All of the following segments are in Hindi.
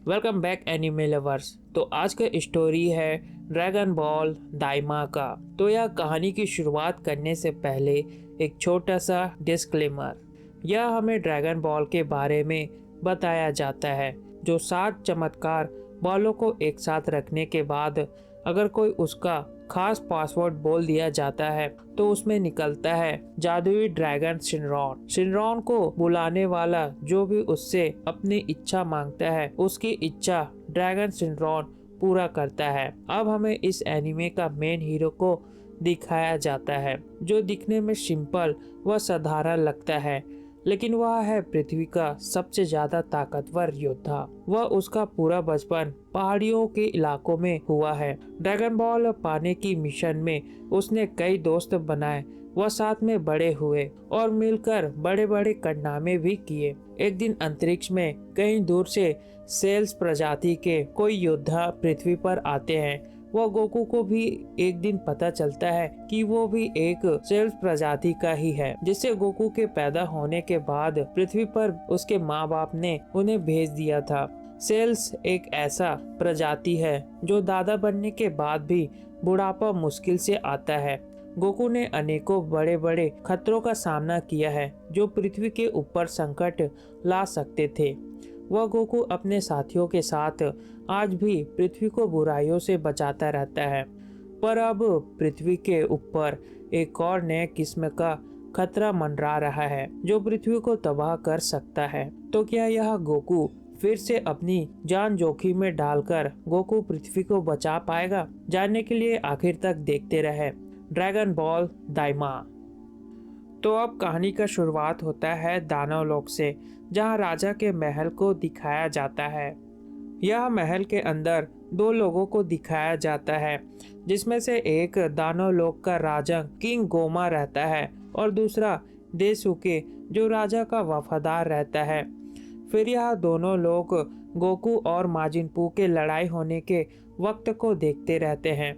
Welcome back anime lovers. तो आज का स्टोरी है ड्रैगन बॉल दाइमा का। तो यह कहानी की शुरुआत करने से पहले एक छोटा सा डिस्क्लेमर। यह हमें ड्रैगन बॉल के बारे में बताया जाता है, जो 7 चमत्कार बॉलों को एक साथ रखने के बाद अगर कोई उसका खास पासवर्ड बोल दिया जाता है तो उसमें निकलता है जादुई ड्रैगन शिनरॉन। शिनरॉन को बुलाने वाला जो भी उससे अपनी इच्छा मांगता है उसकी इच्छा ड्रैगन शिनरॉन पूरा करता है। अब हमें इस एनिमे का मेन हीरो को दिखाया जाता है, जो दिखने में सिंपल व साधारण लगता है, लेकिन वह है पृथ्वी का सबसे ज्यादा ताकतवर योद्धा। वह उसका पूरा बचपन पहाड़ियों के इलाकों में हुआ है। ड्रैगन बॉल पाने की मिशन में उसने कई दोस्त बनाए। वह साथ में बड़े हुए और मिलकर बड़े बड़े कारनामे भी किए। एक दिन अंतरिक्ष में कहीं दूर से सेल्स प्रजाति के कोई योद्धा पृथ्वी पर आते हैं। वह गोकू को भी एक दिन पता चलता है कि वो भी एक सेल्स प्रजाति का ही है, जिससे गोकू के पैदा होने के बाद पृथ्वी पर उसके माँ बाप ने उन्हें भेज दिया था। सेल्स एक ऐसा प्रजाति है जो दादा बनने के बाद भी बुढ़ापा मुश्किल से आता है। गोकू ने अनेकों बड़े बड़े खतरों का सामना किया है जो पृथ्वी के ऊपर संकट ला सकते थे। वह गोकू अपने साथियों के साथ आज भी पृथ्वी को बुराइयों से बचाता रहता है, पर अब पृथ्वी के ऊपर एक और नए किस्म का खतरा मंडरा रहा है जो पृथ्वी को तबाह कर सकता है। तो क्या यह गोकू फिर से अपनी जान जोखिम में डालकर गोकू पृथ्वी को बचा पाएगा? जानने के लिए आखिर तक देखते रहे ड्रैगन बॉल दाइमा। तो अब कहानी का शुरुआत होता है दानव लोक से, जहां राजा के महल को दिखाया जाता है। यह महल के अंदर 2 लोगों को दिखाया जाता है, जिसमें से एक दानव लोक का राजा किंग गोमा रहता है और दूसरा देसुके जो राजा का वफादार रहता है। फिर यह दोनों लोग गोकू और माजिन पू के लड़ाई होने के वक्त को देखते रहते हैं,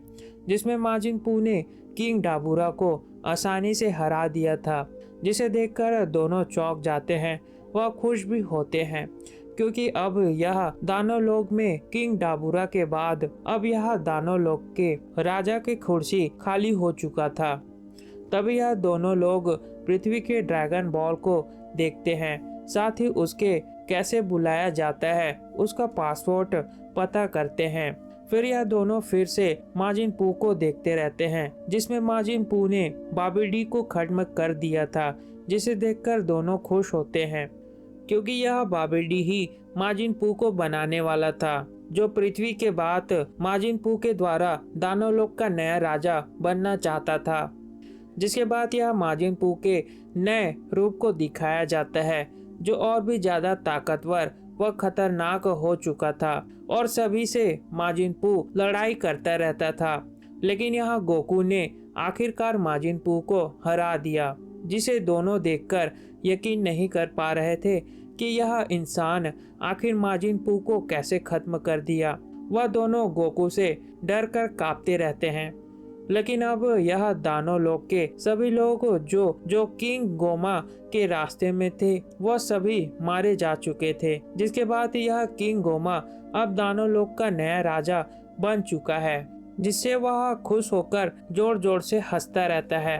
जिसमें माजिन पू ने किंग डाबूरा को आसानी से हरा दिया था, जिसे देखकर दोनों चौंक जाते हैं। वह खुश भी होते हैं क्योंकि अब यह दानव लोक में किंग डाबूरा के बाद अब यह दानव लोक के राजा की कुर्सी खाली हो चुका था। तभी यह दोनों लोग पृथ्वी के ड्रैगन बॉल को देखते हैं, साथ ही उसके कैसे बुलाया जाता है उसका पासवर्ड पता करते हैं। फिर यह दोनों फिर से माजिन पू को देखते रहते हैं, जिसमें माजिन पू ने बाबिडी को खत्म कर दिया था, जिसे देखकर दोनों खुश होते हैं क्योंकि यह बाबिडी ही माजिन पू को बनाने वाला था, जो पृथ्वी के बाद माजिन पू के द्वारा दानव लोक का नया राजा बनना चाहता था। जिसके बाद यह माजिन पू के नए रूप को दिखाया जाता है, जो और भी ज्यादा ताकतवर व खतरनाक हो चुका था और सभी से माजिन पू लड़ाई करता रहता था। लेकिन यहाँ गोकू ने आखिरकार माजिन पू को हरा दिया, जिसे दोनों देखकर यकीन नहीं कर पा रहे थे कि यह इंसान आखिर माजिन पू को कैसे खत्म कर दिया। वह दोनों गोकू से डर कर कांपते रहते हैं। लेकिन अब यह दानव लोक के सभी लोग जो किंग गोमा के रास्ते में थे वह सभी मारे जा चुके थे। जिसके बाद यह किंग गोमा अब दानव लोक का नया राजा बन चुका है, जिससे वह खुश होकर जोर जोर से हंसता रहता है।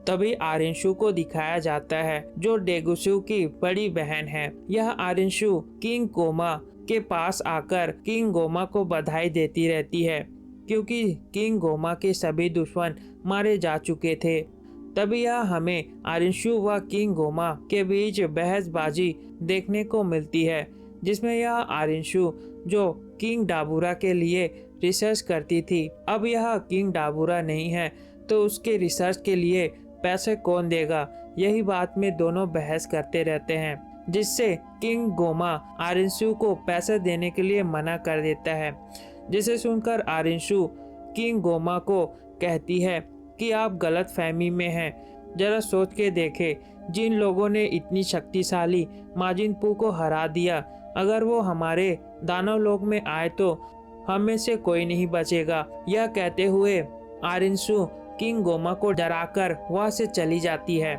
तभी आरिंशु को दिखाया जाता है, जो डेगुसु की बड़ी बहन है। यह आरिंशु किंग गोमा के पास आकर किंग गोमा को बधाई देती रहती है क्योंकि किंग गोमा के सभी दुश्मन मारे जा चुके थे। तभी यह हमें आरिंशु व किंग गोमा के बीच बहसबाजी देखने को मिलती है, जिसमें यह आरिंशु जो किंग डाबूरा के लिए रिसर्च करती थी, अब यह किंग डाबूरा नहीं है तो उसके रिसर्च के लिए पैसे कौन देगा। यही बात में दोनों बहस करते रहते हैं, जिससे किंग गोमा आरिंशु को पैसे देने के लिए मना कर देता है। जिसे सुनकर आरिंशु किंग गोमा को कहती है कि आप गलत फहमी में हैं। जरा सोच के देखें, जिन लोगों ने इतनी शक्तिशाली माजिन पू को हरा दिया, अगर वो हमारे दानव लोक में आए तो हम में से कोई नहीं बचेगा। यह कहते हुए आरिंशु किंग गोमा को डराकर वहां से चली जाती है।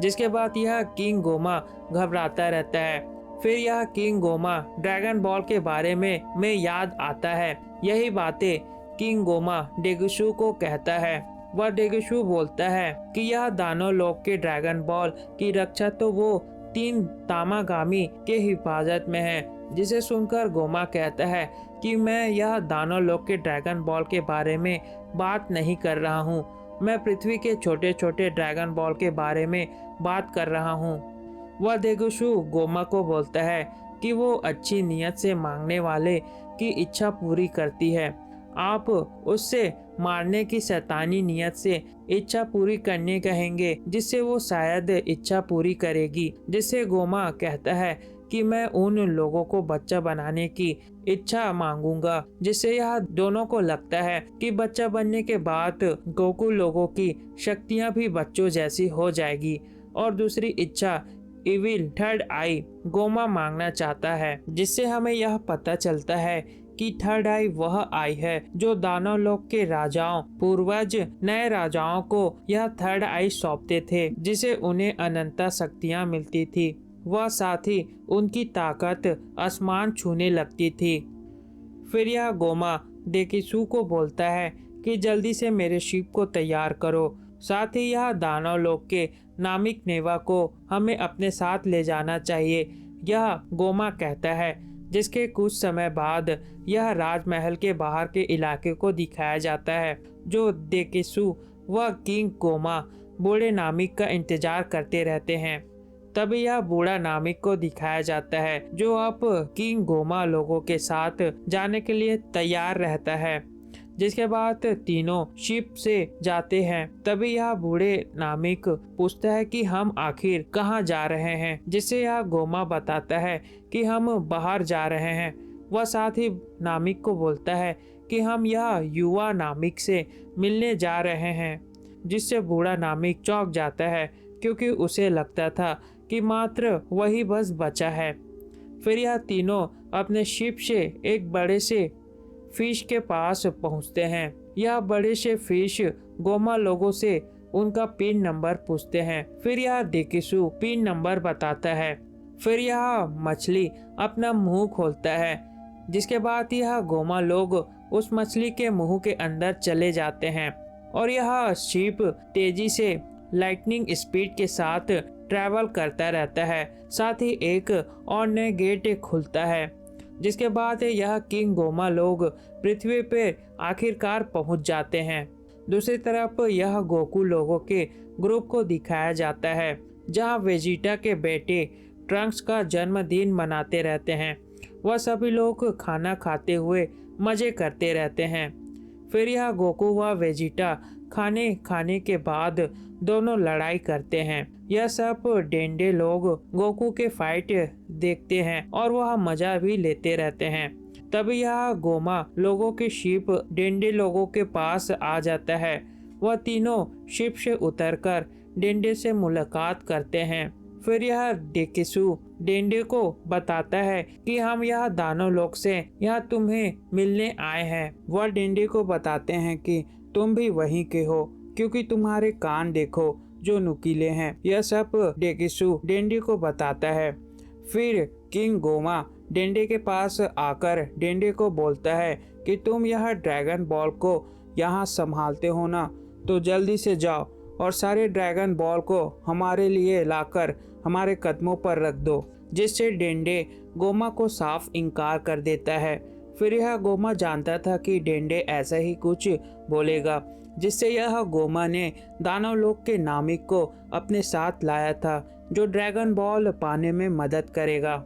जिसके बाद यह किंग गोमा घबराता रहता है फिर यह किंग गोमा ड्रैगन बॉल के बारे में याद आता है। यही बातें किंग गोमा डेगुसू को कहता है। वह डेगुसू बोलता है कि यह दानव लोग के ड्रैगन बॉल की रक्षा तो वो 3 तामागामी के हिफाजत में है। जिसे सुनकर गोमा कहता है कि मैं यह दानव लोग के ड्रैगन बॉल के बारे में बात नहीं कर रहा हूँ, मैं पृथ्वी के छोटे छोटे ड्रैगन बॉल के बारे में बात कर रहा हूँ। वह डेगुसू गोमा को बोलता है कि वो अच्छी नीयत से मांगने वाले की इच्छा पूरी करती है। आप उससे मारने की शैतानी नियत से इच्छा पूरी करने कहेंगे, जिससे वो शायद इच्छा पूरी करेगी। जिससे गोमा कहता है कि मैं उन लोगों को बच्चा बनाने की इच्छा मांगूंगा, जिससे यह दोनों को लगता है कि बच्चा बनने के बाद गोकू लोगों की शक्तियां भी बच्चों जैसी हो जाएगी। और दूसरी इच्छा इविल थर्ड आई गोमा मांगना चाहता है, जिससे हमें यह पता चलता है कि थर्ड आई वह आई है जो दानव लोक के राजाओं पूर्वज नए राजाओं को यह थर्ड आई सौंपते थे, जिसे उन्हें अनंता शक्तियां मिलती थी। वह साथ ही उनकी ताकत आसमान छूने लगती थी। फिर यह गोमा डेकिसू को बोलता है कि जल्दी से मेरे शिप को तैयार करो। साथ ही यह दानव लोक के नामिक नेवा को हमें अपने साथ ले जाना चाहिए, यह गोमा कहता है। जिसके कुछ समय बाद यह राजमहल के बाहर के इलाके को दिखाया जाता है, जो डेकिसू व किंग गोमा बूढ़े नामिक का इंतजार करते रहते हैं। तभी यह बूढ़ा नामिक को दिखाया जाता है, जो अब किंग गोमा लोगों के साथ जाने के लिए तैयार रहता है। जिसके बाद तीनों शिप से जाते हैं। तभी यह बूढ़े नामिक पूछता है कि हम आखिर कहाँ जा रहे हैं, जिससे यह गोमा बताता है कि हम बाहर जा रहे हैं। वह साथ ही नामिक को बोलता है कि हम यह युवा नामिक से मिलने जा रहे हैं, जिससे बूढ़ा नामिक चौंक जाता है, क्योंकि उसे लगता था कि मात्र वही बस बचा है। फिर यह तीनों अपने शिप से एक बड़े से फिश के पास पहुंचते हैं। यह बड़े से फिश गोमा लोगों से उनका पिन नंबर पूछते हैं। फिर यह डेकिसू पिन नंबर बताता है। फिर यह मछली अपना मुंह खोलता है, जिसके बाद यह गोमा लोग उस मछली के मुंह के अंदर चले जाते हैं और यह शिप तेजी से लाइटनिंग स्पीड के साथ ट्रैवल करता रहता है। साथ ही एक और नया गेट खुलता है, जिसके बाद यह किंग गोमा लोग पृथ्वी पे आखिरकार पहुंच जाते हैं। दूसरी तरफ यह गोकू लोगों के ग्रुप को दिखाया जाता है, जहां वेजिटा के बेटे ट्रंक्स का जन्मदिन मनाते रहते हैं। वह सभी लोग खाना खाते हुए मजे करते रहते हैं। फिर यह गोकू व वेजिटा खाने के बाद दोनों लड़ाई करते हैं। यह सब डेंडे लोग गोकू के फाइट देखते हैं और वह मजा भी लेते रहते हैं। तभी यह गोमा लोगों के शिप डेंडे लोगों के पास आ जाता है। वह तीनों शिप से उतरकर डेंडे से मुलाकात करते हैं। फिर यह डेकिसू डेंडे को बताता है कि हम यह दानव लोक से यहाँ तुम्हें मिलने आए हैं। वह डेंडे को बताते हैं कि तुम भी वहीं के हो, क्योंकि तुम्हारे कान देखो जो नुकीले हैं। यह सब डेकिसू डेंडे को बताता है। फिर किंग गोमा डेंडे के पास आकर डेंडे को बोलता है कि तुम यह ड्रैगन बॉल को यहाँ संभालते हो ना, तो जल्दी से जाओ और सारे ड्रैगन बॉल को हमारे लिए लाकर हमारे कदमों पर रख दो। जिससे डेंडे गोमा को साफ इनकार कर देता है। फिर यह गोमा जानता था कि डेंडे ऐसा ही कुछ बोलेगा, जिससे यह गोमा ने दानव लोक के नामिक को अपने साथ लाया था, जो ड्रैगन बॉल पाने में मदद करेगा।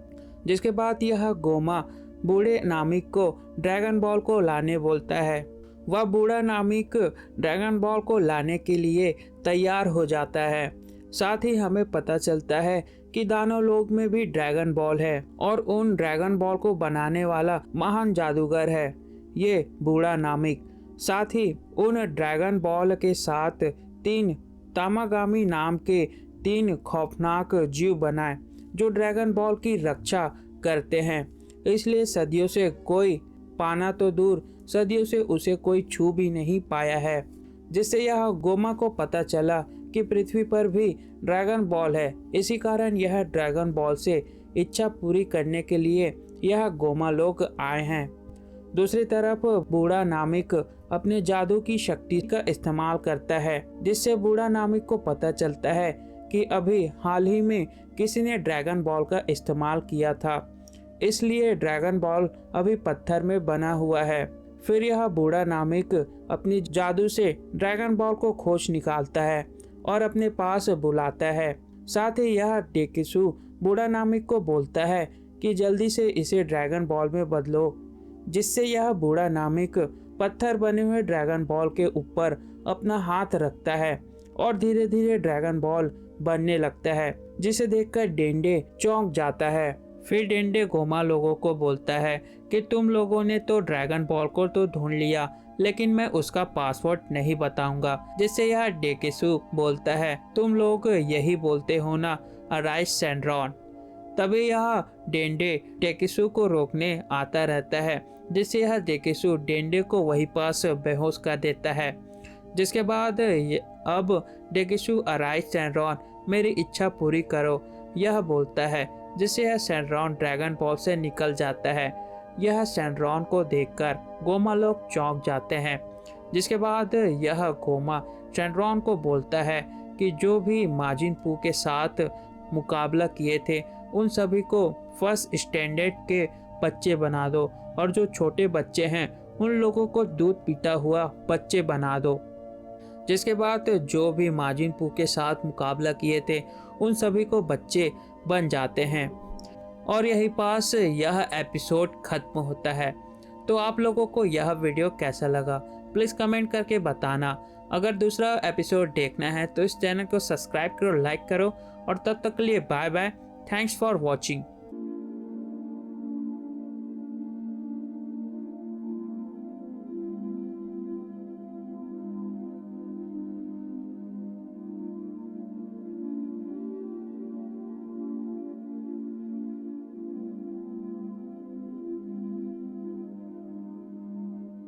जिसके बाद यह गोमा बूढ़े नामिक को ड्रैगन बॉल को लाने बोलता है। वह बूढ़ा नामिक ड्रैगन बॉल को लाने के लिए तैयार हो जाता है। साथ ही हमें पता चलता है कि दानव लोक में भी ड्रैगन बॉल है और उन ड्रैगन बॉल को बनाने वाला महान जादूगर है ये बूढ़ा नामिक। साथ ही उन ड्रैगन बॉल के साथ 3 तामागामी नाम के 3 खौफनाक जीव बनाए, जो ड्रैगन बॉल की रक्षा करते हैं। इसलिए सदियों से कोई पाना तो दूर, सदियों से उसे कोई छू भी नहीं पाया है। जिससे यह गोमा को पता चला कि पृथ्वी पर भी ड्रैगन बॉल है। इसी कारण यह ड्रैगन बॉल से इच्छा पूरी करने के लिए यह गोमा लोग आए हैं। दूसरी तरफ बूढ़ा नामिक अपने जादू की शक्ति का इस्तेमाल करता है, जिससे बूढ़ा नामिक को पता चलता है कि अभी हाल ही में किसी ने ड्रैगन बॉल का इस्तेमाल किया था, इसलिए ड्रैगन बॉल अभी पत्थर में बना हुआ है। फिर यह बूढ़ा नामिक अपनी जादू से ड्रैगन बॉल को खोज निकालता है और अपने पास बुलाता है। साथ ही यह डेकिसु बूढ़ा नामिक को बोलता है कि जल्दी से इसे ड्रैगन बॉल में बदलो, जिससे यह बूढ़ा नामिक पत्थर बने हुए ड्रैगन बॉल के ऊपर अपना हाथ रखता है और धीरे धीरे ड्रैगन बॉल बनने लगता है, जिसे देखकर डेंडे चौंक जाता है। फिर डेंडे गोमा लोगों को बोलता है कि तुम लोगों ने तो ड्रैगन बॉल को तो ढूंढ लिया, लेकिन मैं उसका पासवर्ड नहीं बताऊंगा। जिससे यह डेकिसु बोलता है, तुम लोग यही बोलते हो ना, अराइज सेंड्रॉन। तभी यह डेंडे डेकिसु को रोकने आता रहता है, जिससे यह डेकिसु डेंडे को वहीं पास बेहोश कर देता है। जिसके बाद अब डेकिसु अराइज सेंड्रॉन मेरी इच्छा पूरी करो, यह बोलता है, जिससे यह सेंड्रॉन ड्रैगन बॉल से निकल जाता है। यह सेंड्रॉन को देखकर गोमा लोग चौंक जाते हैं। जिसके बाद यह गोमा सेंड्रॉन को बोलता है कि जो भी माजिन पू के साथ मुकाबला किए थे उन सभी को फर्स्ट स्टैंडर्ड के बच्चे बना दो, और जो छोटे बच्चे हैं उन लोगों को दूध पीता हुआ बच्चे बना दो। जिसके बाद जो भी माजिन पू के साथ मुकाबला किए थे उन सभी को बच्चे बन जाते हैं। और यही पास यह एपिसोड खत्म होता है। तो आप लोगों को यह वीडियो कैसा लगा प्लीज़ कमेंट करके बताना। अगर दूसरा एपिसोड देखना है तो इस चैनल को सब्सक्राइब करो, लाइक करो, और तब तक के लिए bye bye. Thanks for watching.